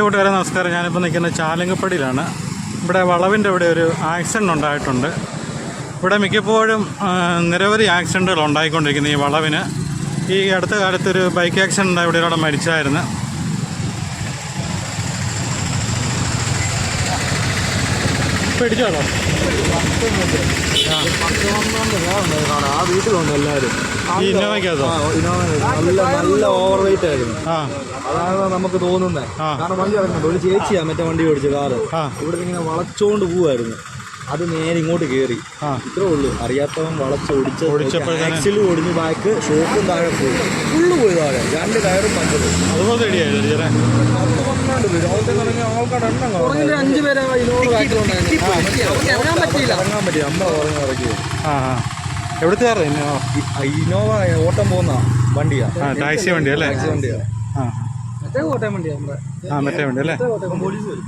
കൂട്ടുകാരെ നമസ്കാരം. ഞാനിപ്പോൾ നിൽക്കുന്നത് ചാലങ്കപ്പടിയിലാണ്. ഇവിടെ വളവിൻ്റെ ഇവിടെ ഒരു ആക്സിഡൻ്റ് ഉണ്ടായിട്ടുണ്ട്. ഇവിടെ മിക്കപ്പോഴും നിരവധി ആക്സിഡൻറ്റുകൾ ഉണ്ടായിക്കൊണ്ടിരിക്കുന്നു ഈ വളവിന്. ഈ അടുത്ത കാലത്തൊരു ബൈക്ക് ആക്സിഡൻ്റ് ഇവിടെ ഒരാൾ മരിച്ചായിരുന്നു. പിടിച്ചോളോ? ആ വീട്ടിലുണ്ട് എല്ലാവരും. ഈ ഇന്നോവയ്ക്കകത്തോ? നല്ല ഓവർ വെയിറ്റ് ആയിരുന്നു. അതാണ് നമുക്ക് തോന്നുന്നത്. കാരണം വണ്ടി ഇറങ്ങുന്നുണ്ട്. ഒരു ചേച്ചിയാണ് മറ്റേ വണ്ടി ഓടിച്ച കാറ്. ഇവിടെ ഇങ്ങനെ വളച്ചോണ്ട് പോവായിരുന്നു. അത് നേരെ ഇങ്ങോട്ട് കയറി. ഇത്രേ ഉള്ളൂ. അറിയാത്തവൻ വളച്ചൊടിച്ചപ്പോൾ ആക്സിൽ ഒടിഞ്ഞ് ബാക്ക് ഷോക്കും താഴെ പോയി. ഫുള്ള് പോയി താഴെ. 2 ടയറും പഞ്ചത്. അതുപോലെ ഇറങ്ങാൻ പറ്റില്ല. അമ്മ പറഞ്ഞ് ഇറക്കി. എവിടുത്തെ ഇന്നോവ ഓട്ടം പോകുന്ന വണ്ടിയാ. ടാക്സി വണ്ടി അല്ലേ? ടാക്സി വണ്ടിയാ. മറ്റേ കോട്ടയം വണ്ടിയാ. മറ്റേ വണ്ടി അല്ലേ? പോലീസ് വരും.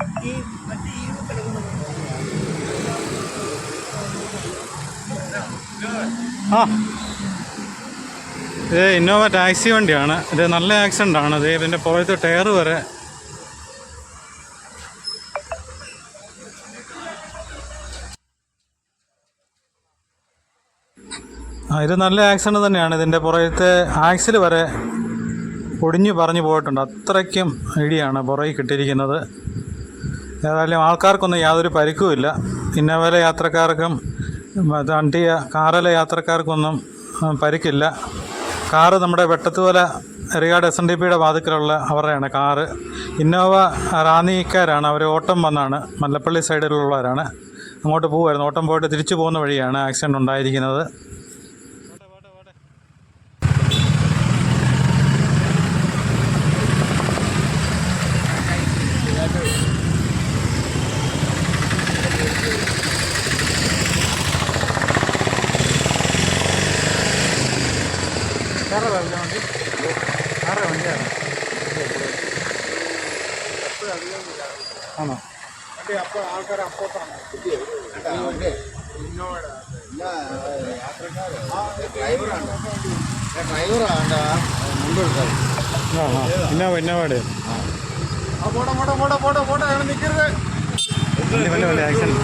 ഇത് ഇന്നോവ ടാക്സി വണ്ടിയാണ്. ഇത് നല്ല ആക്സിഡൻ്റ് ആണ്. ഇത് ഇതിൻ്റെ പുറത്തെ ടയർ വരെ ഇത് നല്ല ആക്സിഡൻ്റ് തന്നെയാണ്. ഇതിൻ്റെ പുറത്തെ ആക്സിൽ വരെ ഒടിഞ്ഞു പറഞ്ഞു പോയിട്ടുണ്ട്. അത്രയ്ക്കും ഇടിയാണ് പുറകിൽ കിട്ടിയിരിക്കുന്നത്. ഏതായാലും ആൾക്കാർക്കൊന്നും യാതൊരു പരിക്കുമില്ല. ഇന്നോവയിലെ യാത്രക്കാർക്കും കാറിലെ യാത്രക്കാർക്കൊന്നും പരിക്കില്ല. കാറ് നമ്മുടെ വെട്ടത്തുവല എറിയാട് SNDPയുടെ വാതിക്കലുള്ള അവരുടെയാണ് കാറ്. ഇന്നോവ റാന്നിക്കാരാണ്. അവർ ഓട്ടം വന്നാണ്, മല്ലപ്പള്ളി സൈഡിലുള്ളവരാണ്. അങ്ങോട്ട് പോകുമായിരുന്നു. ഓട്ടം പോയിട്ട് തിരിച്ചു പോകുന്ന വഴിയാണ് ആക്സിഡൻ്റ് ഉണ്ടായിരിക്കുന്നത്. ആണോ? ആൾക്കാർ അപ്പോട്ടാണ് ഇന്നോവയുടെ നിൽക്കരുത്. വല്ല ആക്സിഡന്റ്.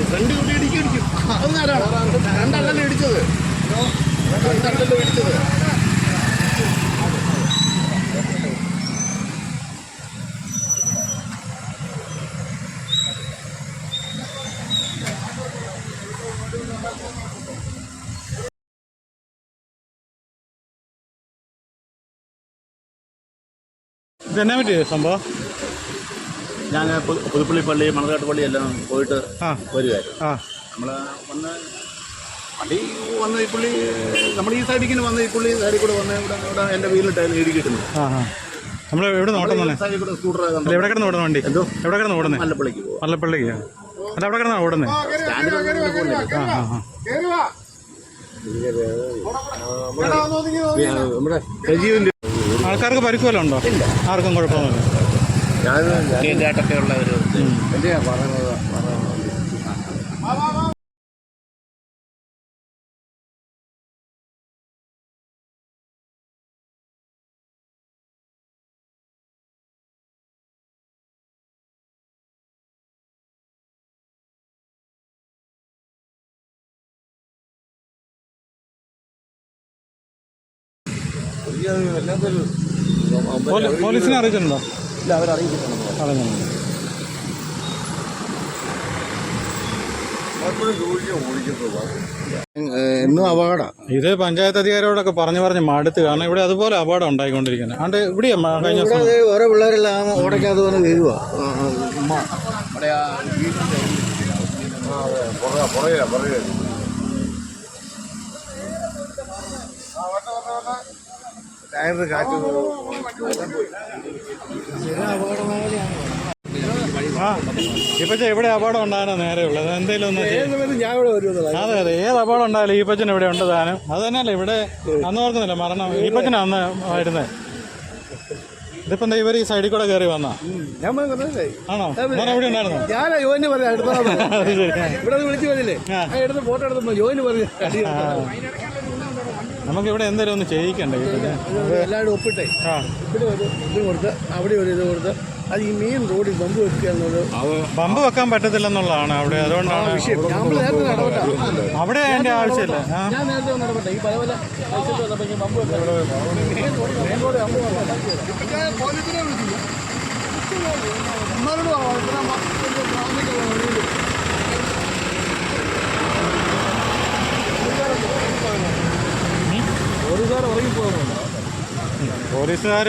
ഫ്രണ്ട് കൂട്ടി ഇടിക്കും. രണ്ടല്ലല്ലോ ഇടിച്ചത്. ഇതെന്നാ പറ്റിയ സംഭവം? ഞാൻ പുതുപ്പള്ളി പള്ളി, മണക്കാട്ട് പള്ളി എല്ലാം പോയിട്ട് വരുമായിരുന്നു. നമ്മൾ വണ്ടി വന്ന് ഈ പുള്ളി നമ്മൾ ഈ സൈഡിൽ വന്ന് ഈ പുള്ളി സൈഡിൽ കൂടെ വന്ന് ഇവിടെ എൻ്റെ വീട്ടിലിട്ടായിരുന്നു ഇടിക്കിട്ടുന്നു. നമ്മൾ എവിടെ നോട്ടം തന്നെ സൈഡിൽ കൂടെ സ്കൂട്ടർ എവിടെ കിടന്ന് ഓടുന്ന വണ്ടി? എന്തോ എവിടെ കിടന്ന് ഓടുന്നത്? മല്ലപ്പള്ളിക്ക് പോകും. മല്ലപ്പള്ളിക്ക് അല്ല, എവിടെ കിടന്നാണ് ഓടുന്നത്? നമ്മുടെ സജീവിൻ്റെ ആൾക്കാർക്ക് പരിക്കുവല്ലോ ഉണ്ടോ? ആർക്കും കുഴപ്പമൊന്നുമില്ല. കേന്ദ്രമായിട്ടൊക്കെ ഉള്ള ഒരു എന്തിനാ പറയുന്നത്? പോലീസിനെ അറിയിച്ചിട്ടുണ്ടോ? ഇല്ല, അവരറിയിച്ചിട്ടുണ്ടോ? അറിഞ്ഞിട്ടുണ്ട്. എന്നും അപകടം. ഇത് പഞ്ചായത്ത് അധികാരിയോടൊക്കെ പറഞ്ഞ് മടുത്ത്. കാരണം ഇവിടെ അതുപോലെ അപകടം ഉണ്ടായിക്കൊണ്ടിരിക്കുന്നത്. അതുകൊണ്ട് ഇവിടെ കഴിഞ്ഞ ഓരോ പിള്ളേരെല്ലാം ഓടയ്ക്കകത്ത് വന്ന് വീഴുക. ടയറിന് കാറ്റ്. അപകട മേഖലയാണ്. ആ ഈപ്പച്ച ഇവിടെ അപകടം ഉണ്ടാകാനോ നേരെ ഉള്ളത് എന്തെങ്കിലും ഒന്ന് ഞാൻ ഇവിടെ വരുന്നത് അതെ അതെ ഏത് അപകടം ഉണ്ടായാലും ഈപ്പച്ചൻ ഇവിടെ ഉണ്ട് താനും അത് തന്നെയല്ലേ ഇവിടെ അന്ന് ഓർക്കുന്നില്ല മരണം ഈപ്പച്ചനാ അന്ന് വരുന്നത്. ഇതിപ്പോ എന്താ ഇവർ ഈ സൈഡിൽ കൂടെ കയറി വന്നാ ആണോ ഞാൻ എവിടെ ഉണ്ടായിരുന്നോ? ഞാൻ യോന് പറയാം ഇവിടെ വിളിച്ചു പറഞ്ഞില്ലേ എടുത്ത് ഫോട്ടോ എടുത്തപ്പോ യോന് പറഞ്ഞു നമുക്കിവിടെ എന്തെങ്കിലും ഒന്ന് ചെയ്യിക്കണ്ടേ എല്ലാവരും ഒപ്പിട്ടെ ഇവിടെ ഒരു ഇത് കൊടുത്ത് അവിടെ ഒരു ഇത് കൊടുത്ത് അത് ഈ മെയിൻ റോഡിൽ ബമ്പ് വെക്കുക എന്നുള്ളത് ബമ്പ് വെക്കാൻ പറ്റത്തില്ലെന്നുള്ളതാണ് അവിടെ. അതുകൊണ്ടാണ് അവിടെ അതിന്റെ ആവശ്യമില്ല. ഞാൻ നേരത്തെ നടപട്ടെ ഈ പല പല വന്നപ്പോൾ ബമ്പ് പോലീസുകാർ ഉറങ്ങിപ്പോകുന്നുണ്ട്. പോലീസുകാർ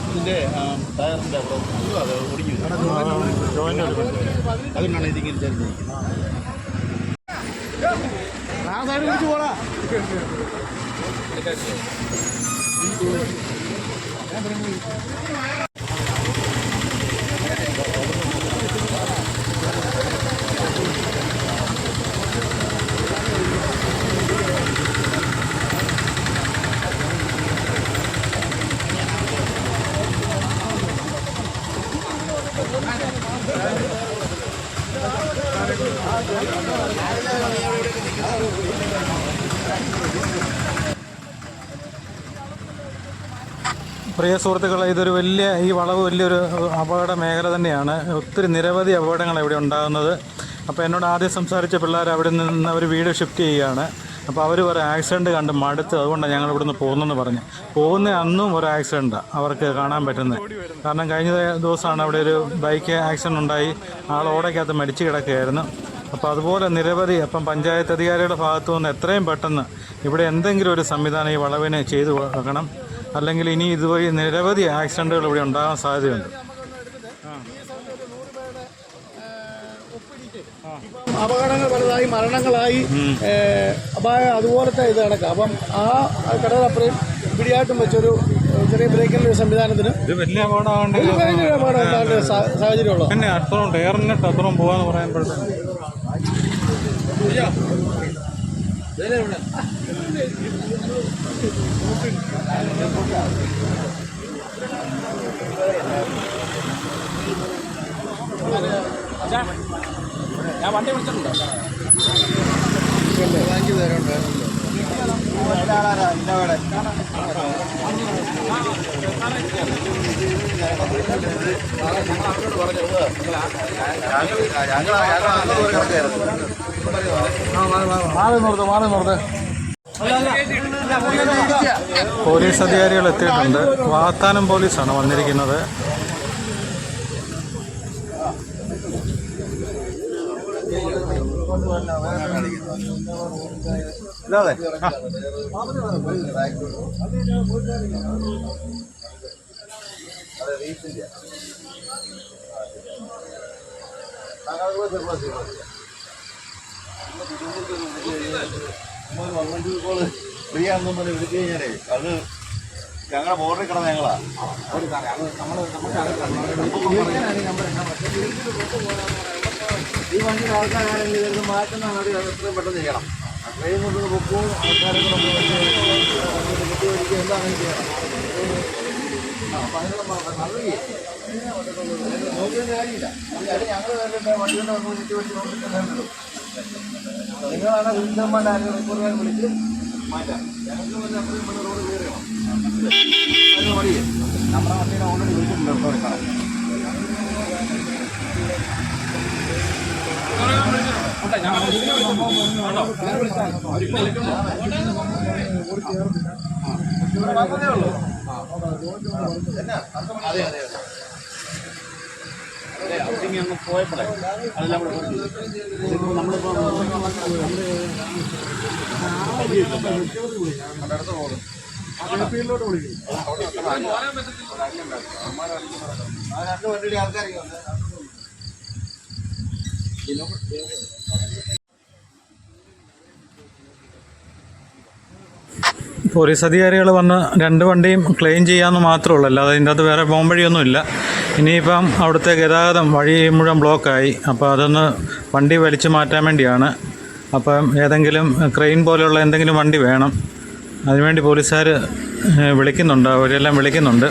ഇതിൻ്റെ ടയറിൻ്റെ അവിടെ ഒടിഞ്ഞു അതുകൊണ്ടാണ് ഇതിങ്ങനെ ചേർന്നിരിക്കുന്നത്. ആ സൈഡ് വിളിച്ചു പോടാ. പ്രിയ സുഹൃത്തുക്കളെ, ഇതൊരു ഈ വളവ് വലിയൊരു അപകട മേഖല തന്നെയാണ്. ഒത്തിരി നിരവധി അപകടങ്ങൾ ഇവിടെ ഉണ്ടാകുന്നത്. അപ്പോൾ എന്നോട് ആദ്യം സംസാരിച്ച പിള്ളേർ അവിടെ നിന്ന് അവർ വീട് ഷിഫ്റ്റ് ചെയ്യുകയാണ്. അപ്പോൾ അവർ ഒരു ആക്സിഡൻറ്റ് കണ്ട് മടുത്ത്, അതുകൊണ്ടാണ് ഞങ്ങൾ ഇവിടുന്ന് പോകുന്നതെന്ന് പറഞ്ഞു. പോകുന്ന അന്നും ഒരു ആക്സിഡൻറ്റാണ് അവർക്ക് കാണാൻ പറ്റുന്നത്. കാരണം കഴിഞ്ഞ ദിവസമാണ് അവിടെ ഒരു ബൈക്ക് ആക്സിഡൻറ്റ് ഉണ്ടായി, ആൾ ഓടയ്ക്കകത്ത് മരിച്ചു കിടക്കുകയായിരുന്നു. അപ്പോൾ അതുപോലെ നിരവധി പഞ്ചായത്ത് അധികാരികളുടെ ഭാഗത്തു നിന്ന് എത്രയും പെട്ടെന്ന് ഇവിടെ എന്തെങ്കിലും ഒരു സംവിധാനം ഈ വളവിന് ചെയ്തു വെക്കണം. അല്ലെങ്കിൽ ഇനി ഇതുവഴി നിരവധി ആക്സിഡൻറ്റുകൾ ഇവിടെ ഉണ്ടാകാൻ സാധ്യതയുണ്ട്. അപകടങ്ങൾ പലതായി, മരണങ്ങളായി, അപായം അതുപോലത്തെ ഇത് കണക്കാം. അപ്പം ആ കടലപ്പുറയും പിടിയായിട്ടും വെച്ചൊരു ചെറിയ ബ്രേക്കിൻ്റെ സംവിധാനത്തിന് ഇത് വലിയ അപകടമാകേണ്ട സാഹചര്യമുള്ളൂ. പിന്നെ അത്രയും ടയറിനിട്ട് അത്രയും പോകാന്ന് പറയാൻ ഞാൻ വണ്ടി വിളിച്ചിട്ടുണ്ടോ? വാങ്ങി തരണ്ടേ? പോലീസ് അധികാരികൾ എത്തിയിട്ടുണ്ട്. വാത്താനം പോലീസാണ് വന്നിരിക്കുന്നത്. ഫ്രീയാണെന്നും പറഞ്ഞ് വിളിച്ചു കഴിഞ്ഞാലേ അത് ഞങ്ങളെ ബോർഡറിൽ കിടന്ന ഞങ്ങളാ. ഈ വണ്ടിയുടെ ആൾക്കാരാണെങ്കിൽ ഇതൊരു മാറ്റുന്ന എത്രയും പെട്ടെന്ന് ചെയ്യണം. ട്രെയിൻ കൊണ്ടൊന്ന് പൊക്കവും ആൾക്കാരൊക്കെ എന്താണെങ്കിലും ചെയ്യണം. അപ്പം അതിനുള്ള നോക്കിയ കാര്യമില്ല. ഞങ്ങൾ വണ്ടിയുടെ വെച്ച് നോക്കിയിട്ടുണ്ടല്ലോ. നിങ്ങളാണ് വിളിച്ചന്മാരുടെ ആരെങ്കിലും വിളിച്ച് മാറ്റാം. ഞങ്ങൾക്ക് അത്രയും റോഡ് ക്ലിയർ ചെയ്യണം. അതിന് മടിയേ നമ്മുടെ വണ്ടീനെ ഓൾറെഡി വിളിച്ചിട്ടുണ്ടോ? അതെ അതെ അതെ ഔട്ടിങ് അങ്ങ് പോയപ്പോഴേ അതെല്ലാം കൂടെ നമ്മളിപ്പോൾ അടുത്ത് പോകും. ഫീൽഡിലോട്ട് വിളിക്കും. രണ്ട് വണ്ടിയുടെ ആൾക്കാരൊക്കെ പോലീസ് അധികാരികൾ വന്ന് 2 വണ്ടിയും ക്ലെയിം ചെയ്യാമെന്ന് മാത്രമേ ഉള്ളൂ, അല്ലാതെ അതിൻ്റെ അകത്ത് വേറെ പോകാൻ വഴിയൊന്നുമില്ല. ഇനിയിപ്പം അവിടുത്തെ ഗതാഗതം വഴി മുഴുവൻ ബ്ലോക്കായി. അപ്പോൾ അതൊന്ന് വണ്ടി വലിച്ചു മാറ്റാൻ വേണ്ടിയാണ്. അപ്പം ഏതെങ്കിലും ക്രെയിൻ പോലെയുള്ള എന്തെങ്കിലും വണ്ടി വേണം. അതിനുവേണ്ടി പോലീസുകാർ വിളിക്കുന്നുണ്ട്, അവരെല്ലാം വിളിക്കുന്നുണ്ട്.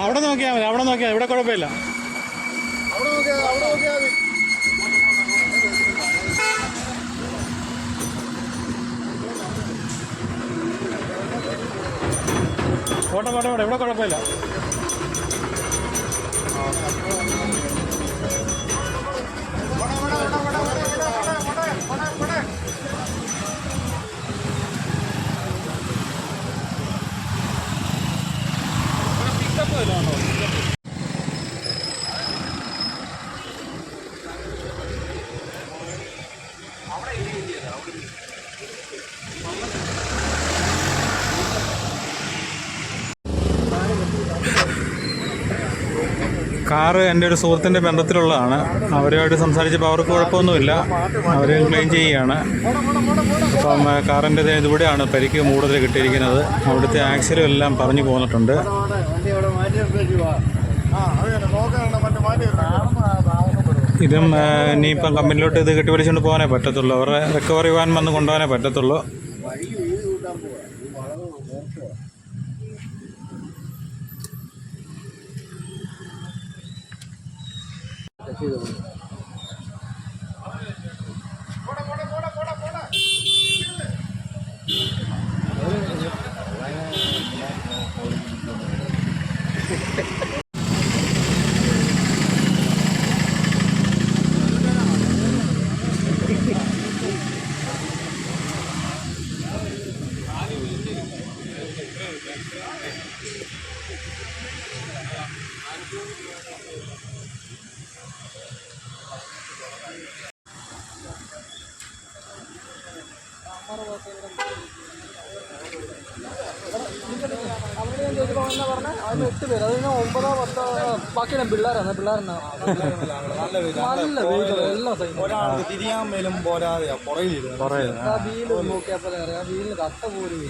അവിടെ നോക്കിയാൽ മതി, അവിടെ നോക്കിയാൽ ഇവിടെ കുഴപ്പമില്ല. പോട്ടെ പോട്ടെ പോട്ടെ, ഇവിടെ കുഴപ്പമില്ല. കാറ് എൻ്റെ ഒരു സുഹൃത്തിൻ്റെ ബന്ധത്തിലുള്ളതാണ്. അവരുമായിട്ട് സംസാരിച്ചപ്പോൾ അവർക്ക് കുഴപ്പമൊന്നുമില്ല, അവർ ക്ലെയിം ചെയ്യുകയാണ്. അപ്പം കാറിൻ്റെ ഇതുകൂടെയാണ് പരിക്ക് കൂടുതൽ കിട്ടിയിരിക്കുന്നത്. അവിടുത്തെ ആക്സിലും എല്ലാം പറഞ്ഞു പോന്നിട്ടുണ്ട്. ഇതും ഇനിയിപ്പം കമ്പനിയിലോട്ട് ഇത് കെട്ടിപ്പിടിച്ചുകൊണ്ട് പോകാനേ പറ്റത്തുള്ളൂ. അവരുടെ റിക്കവറി വാൻ വന്ന് കൊണ്ടുപോകാനേ പറ്റത്തുള്ളൂ.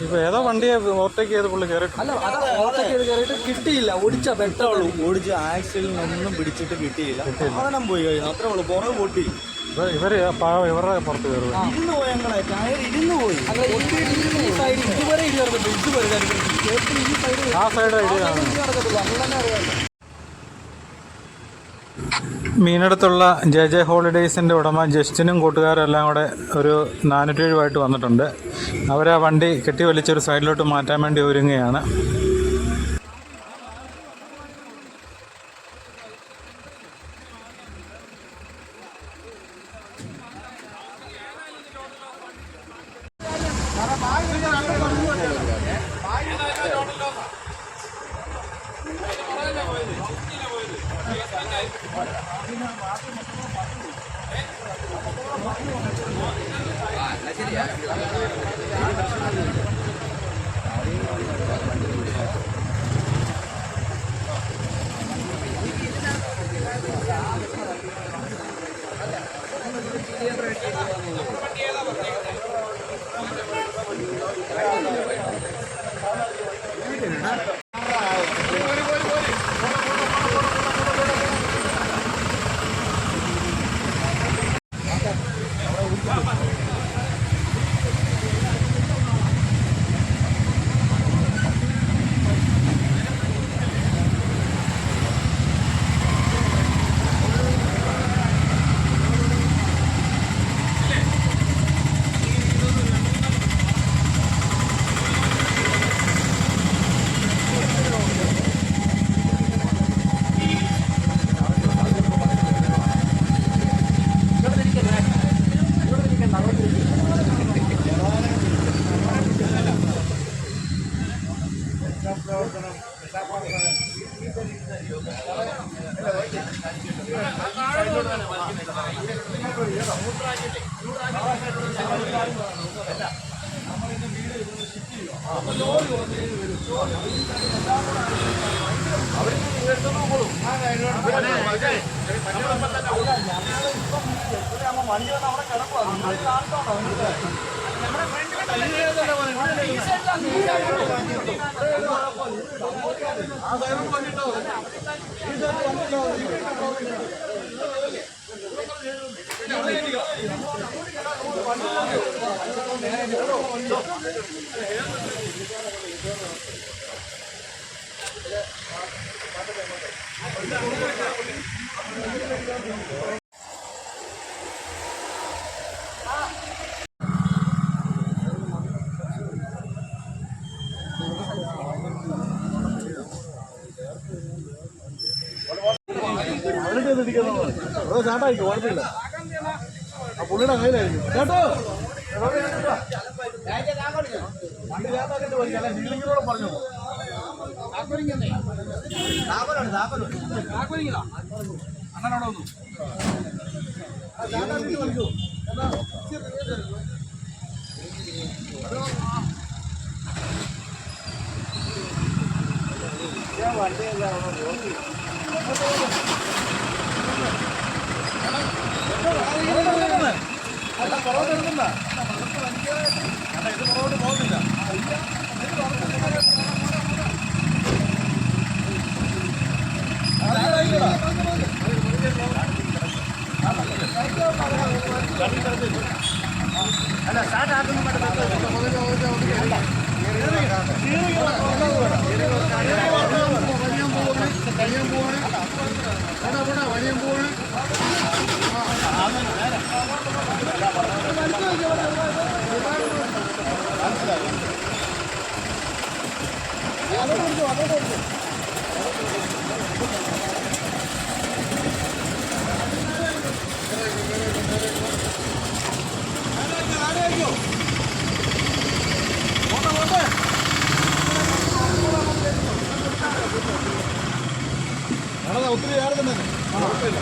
ഇപ്പൊ ഏതോ വണ്ടിയെ ഓവർടേക്ക് ചെയ്ത് പുള്ളി കയറിയിട്ട് കിട്ടിയില്ല. ഓടിച്ച പെട്രോളും ഓടിച്ച് ആക്സിഡന്റിനൊന്നും പിടിച്ചിട്ട് കിട്ടിയില്ല. സാധനം പോയി കഴിഞ്ഞു, അത്രേ ഉള്ളൂ. പുറകെ പൊട്ടി. ഇവരുടെ പുറത്ത് കയറുക ഇരുന്ന് പോയി, ഞങ്ങളെ ടയർ ഇരുന്ന് പോയി. ആ സൈഡ് ഐഡിയാണ്. മീനടുത്തുള്ള JJ ഹോളിഡേയ്സിൻ്റെ ഉടമ ജസ്റ്റിനും കൂട്ടുകാരെല്ലാം കൂടെ ഒരു 407 വന്നിട്ടുണ്ട്. അവർ ആ വണ്ടി കെട്ടി വലിച്ചൊരു സൈഡിലോട്ട് മാറ്റാൻ വേണ്ടി ഒരുങ്ങുകയാണ്. ചാട്ടായിരിക്കും കുഴപ്പമില്ല. ആ പുള്ളിയുടെ കയ്യിലായിരിക്കും കേട്ടോ. വണ്ടി ചേട്ടാക്കിട്ട് പോയി ഫീലിങ്ങിനോട് പറഞ്ഞു. അങ്ങനവിടെ വന്നു പുറകോട്ട് എടുക്കണ്ട. ഇത് പുറകോട്ട് പോകുന്നില്ല. അല്ല സ്റ്റാർട്ട് ആക്കുന്ന ഒത്തിരി ഏറെ തന്നെ കുഴപ്പമില്ല.